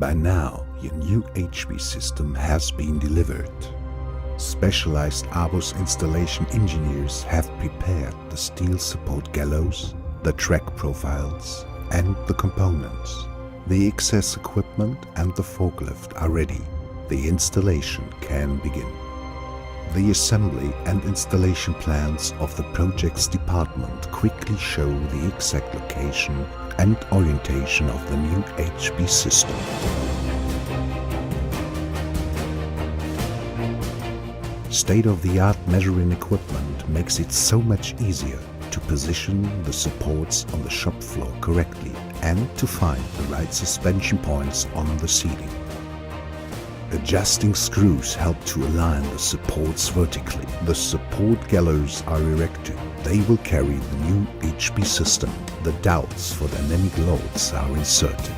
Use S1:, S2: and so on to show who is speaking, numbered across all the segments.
S1: By now, your new HV system has been delivered. Specialized ABUS installation engineers have prepared the steel support gallows, the track profiles and the components. The excess equipment and the forklift are ready. The installation can begin. The assembly and installation plans of the projects department quickly show the exact location and orientation of the new HV system. State-of-the-art measuring equipment makes it so much easier to position the supports on the shop floor correctly and to find the right suspension points on the seating. Adjusting screws help to align the supports vertically. The support gallows are erected. They will carry the new HV system. The dowels for dynamic loads are inserted.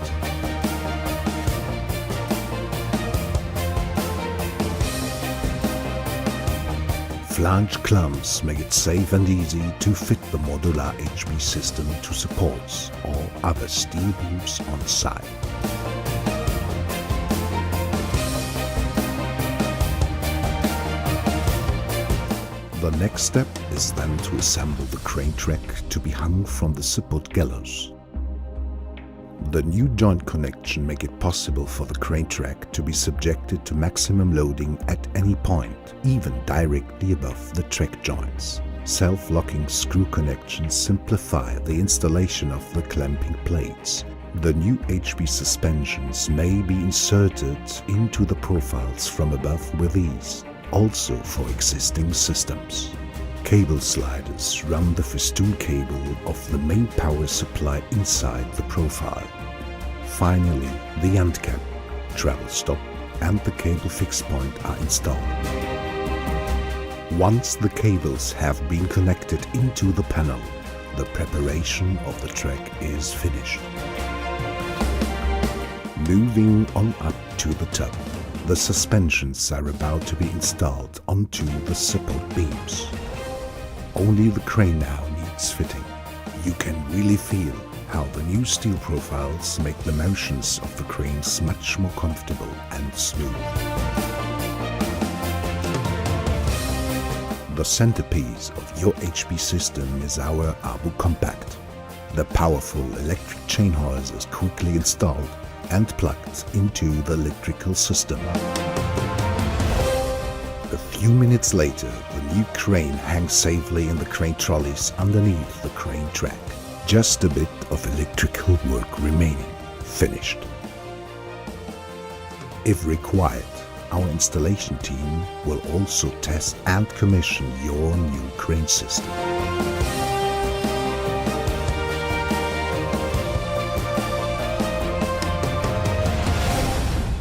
S1: Flange clamps make it safe and easy to fit the modular HV system to supports or other steel beams on site. The next step is then to assemble the crane track to be hung from the support gallows. The new joint connection make it possible for the crane track to be subjected to maximum loading at any point, even directly above the track joints. Self-locking screw connections simplify the installation of the clamping plates. The new HV suspensions may be inserted into the profiles from above with ease, also for existing systems. Cable sliders run the festoon cable of the main power supply inside the profile. Finally, the end cap, travel stop and the cable fix point are installed. Once the cables have been connected into the panel, the preparation of the track is finished. Moving on up to the top, the suspensions are about to be installed onto the support beams. Only the crane now needs fitting. You can really feel how the new steel profiles make the motions of the cranes much more comfortable and smooth. The centerpiece of your HV system is our ABUS Compact. The powerful electric chain hoist is quickly installed and plugged into the electrical system. A few minutes later, the new crane hangs safely in the crane trolleys underneath the crane track. Just a bit of electrical work remaining. Finished. If required, our installation team will also test and commission your new crane system.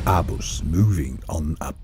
S1: ABUS, moving on up.